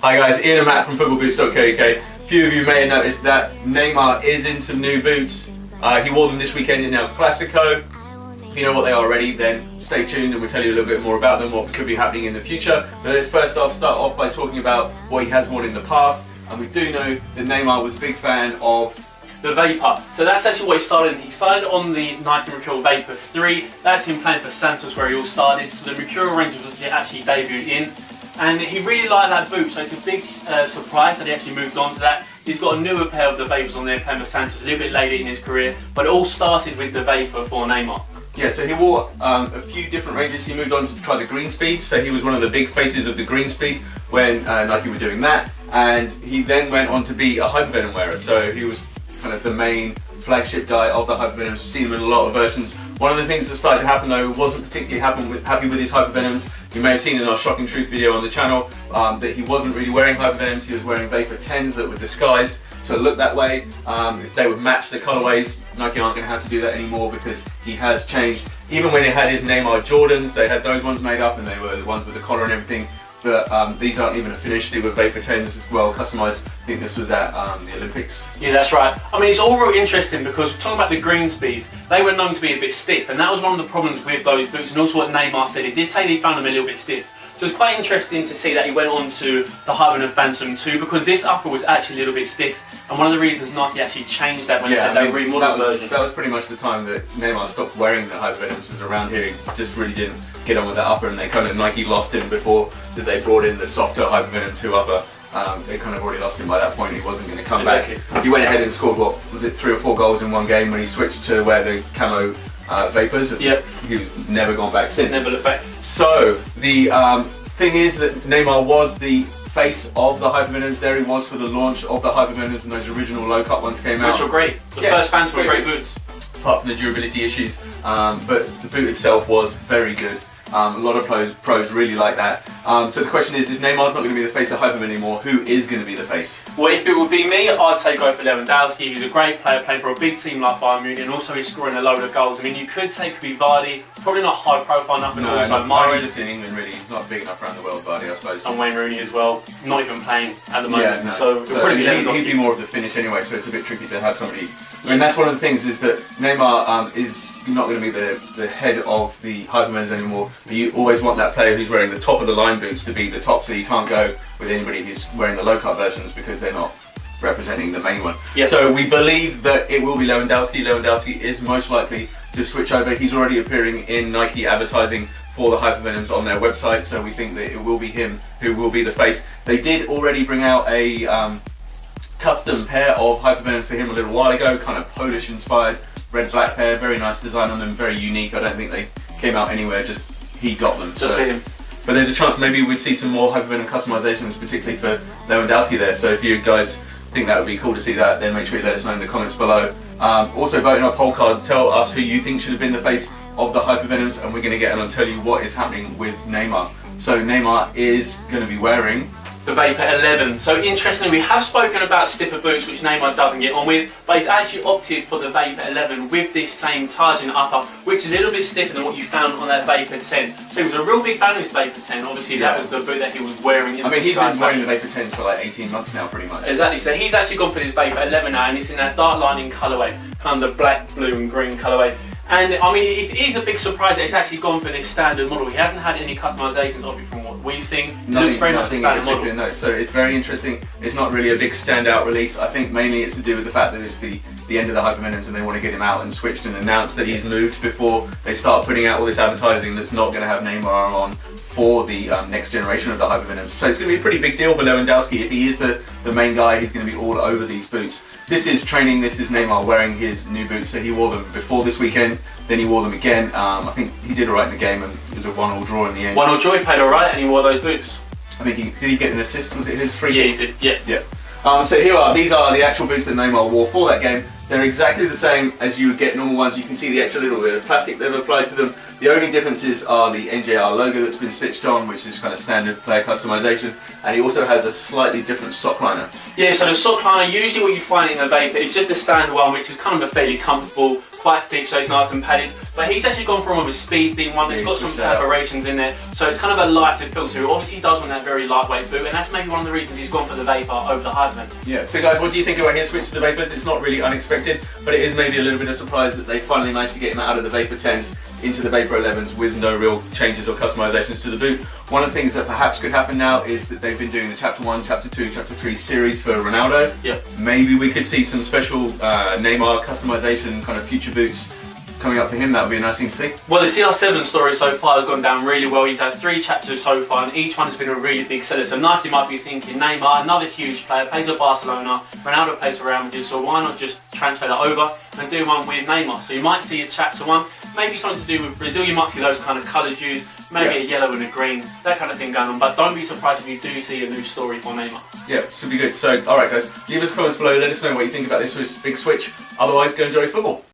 Hi guys, Ian and Matt from footballboots.co.uk. A few of you may have noticed that Neymar is in some new boots. He wore them this weekend in El Clasico. If you know what they are already, then stay tuned and we'll tell you a little bit more about them, what could be happening in the future. But let's first off start off by talking about what he has worn in the past. And we do know that Neymar was a big fan of the Vapor. So that's actually what he started. He started on the Nike Mercurial Vapor 3. That's him playing for Santos where he all started. So the Mercurial range was actually debuted in. And he really liked that boot, so it's a big surprise that he actually moved on to that. He's got a newer pair of the Vapors on there playing for Santos a little bit later in his career, but it all started with the Vapor for Neymar. Yeah, so he wore a few different ranges. He moved on to try the green speed, so he was one of the big faces of the green speed when Nike were doing that. And he then went on to be a Hypervenom wearer, so he was kind of the main flagship guy of the Hypervenoms. We've seen him in a lot of versions. One of the things that started to happen though, wasn't particularly happy with his Hypervenoms. You may have seen in our Shocking Truth video on the channel that he wasn't really wearing Hypervenoms, he was wearing Vapor 10s that were disguised to look that way. They would match the colorways. Nike aren't going to have to do that anymore because he has changed. Even when he had his Neymar Jordans, they had those ones made up and they were the ones with the collar and everything. But these aren't even a finished, they were Vapor 10s as well, customised. I think this was at the Olympics. Yeah, that's right. I mean, it's all really interesting because talking about the green speed, they were known to be a bit stiff, and that was one of the problems with those boots, and also what Neymar said. He did say that he found them a little bit stiff. So it's quite interesting to see that he went on to the Hypervenom Phantom 2 because this upper was actually a little bit stiff. And one of the reasons Nike actually changed that when they had that remodeled version. That was pretty much the time that Neymar stopped wearing the Hypervenoms, was around here. He just really didn't get on with that upper, and they kind of, Nike lost him before that they brought in the softer Hypervenom 2 upper. They kind of already lost him by that point. He wasn't going to come back. He went ahead and scored, what was it, 3 or 4 goals in one game when he switched to wear the camo Vapors. Yep. He was never gone back since. Never looked back. So the thing is that Neymar was the face of the Hypervenoms. There he was for the launch of the Hypervenoms when those original low cut ones came out. Which were great. The first Phantom were great boots. Apart from the durability issues, but the boot itself was very good. A lot of pros really like that. So the question is, if Neymar's not going to be the face of Hypervenom anymore, who is going to be the face? Well, if it would be me, I'd say go for Lewandowski. He's a great player playing for a big team like Bayern Munich, and also he's scoring a load of goals. I mean, you could say it could be Vardy, probably not high profile enough, and also Murray. Just in England really, he's not big enough around the world, Vardy, I suppose. And Wayne Rooney as well, not even playing at the moment. Yeah, no. So he'd be more of the finish anyway, so it's a bit tricky to have somebody. I mean, that's one of the things, is that Neymar is not going to be the head of the Hypervenoms anymore, but you always want that player who's wearing the top of the line boots to be the top, so you can't go with anybody who's wearing the low cut versions because they're not representing the main one. Yep. So we believe that it will be Lewandowski. Lewandowski is most likely to switch over. He's already appearing in Nike advertising for the Hypervenoms on their website, so we think that it will be him who will be the face. They did already bring out a custom pair of Hypervenoms for him a little while ago, kind of Polish inspired, red-black pair, very nice design on them, very unique. I don't think they came out anywhere, just he got them. Just for him. But there's a chance maybe we'd see some more Hypervenom customizations, particularly for Lewandowski there. So if you guys think that would be cool to see that, then make sure you let us know in the comments below. Also vote in our poll card, tell us who you think should have been the face of the Hypervenoms, and we're going to get on and tell you what is happening with Neymar. So Neymar is going to be wearing the Vapor 11. So interestingly, we have spoken about stiffer boots, which Neymar doesn't get on with, but he's actually opted for the Vapor 11 with this same Tajin upper, which is a little bit stiffer than what you found on that Vapor 10. So he was a real big fan of his Vapor 10. Obviously, that was the boot that he was wearing. I mean, he's been wearing the Vapor 10s for like 18 months now, pretty much. Exactly. So he's actually gone for this Vapor 11 now, and it's in that dark lining colourway, kind of the black, blue, and green colourway. And I mean, it is a big surprise that it's actually gone for this standard model. He hasn't had any customisations of it from what we've seen. It looks very much a standard model. No. So it's very interesting. It's not really a big standout release. I think mainly it's to do with the fact that it's the end of the Hypervenoms and they want to get him out and switched and announced that he's moved before they start putting out all this advertising that's not going to have Neymar on for the next generation of the Hypervenoms. So it's going to be a pretty big deal for Lewandowski. If he is the main guy, he's going to be all over these boots. This is training, this is Neymar wearing his new boots. So he wore them before this weekend, then he wore them again. I think he did alright in the game and it was a 1-1 draw in the end. 1-1 draw, he played alright and he wore those boots. I think did he get an assist? Was it his free kick? Yeah, he did, yeah. So here are, these are the actual boots that Neymar wore for that game. They're exactly the same as you would get normal ones. You can see the extra little bit of plastic they've applied to them. The only differences are the NJR logo that's been stitched on, which is kind of standard player customization, and he also has a slightly different sock liner. Yeah, so the sock liner, usually what you find in the Vapor is just a standard one, which is kind of a fairly comfortable, quite thick, so it's nice and padded. But he's actually gone for one with a speed theme one. It's Yeah, got he's some switched it up. perforations in there, so it's kind of a lighter feel. So he obviously does want that very lightweight boot, and that's maybe one of the reasons he's gone for the Vapor over the Hyperman. Yeah, so guys, what do you think about his switch to the Vapors? It's not really unexpected, but it is maybe a little bit of surprise that they finally managed to get him out of the Vapor 10s into the Vapor 11s with no real changes or customizations to the boot. One of the things that perhaps could happen now is that they've been doing the Chapter 1, Chapter 2, Chapter 3 series for Ronaldo. Yep. Maybe we could see some special Neymar customization kind of future boots coming up for him. That would be a nice thing to see. Well, the CR7 story so far has gone down really well. He's had 3 chapters so far, and each one has been a really big seller. So Nike might be thinking, Neymar, another huge player, plays for Barcelona, Ronaldo plays for Real Madrid, so why not just transfer that over and do one with Neymar? So you might see a chapter 1, maybe something to do with Brazil. You might see those kind of colours used, maybe a yellow and a green, that kind of thing going on. But don't be surprised if you do see a new story for Neymar. Yeah, this should be good. So, alright guys, leave us comments below, let us know what you think about this big switch. Otherwise, go enjoy football.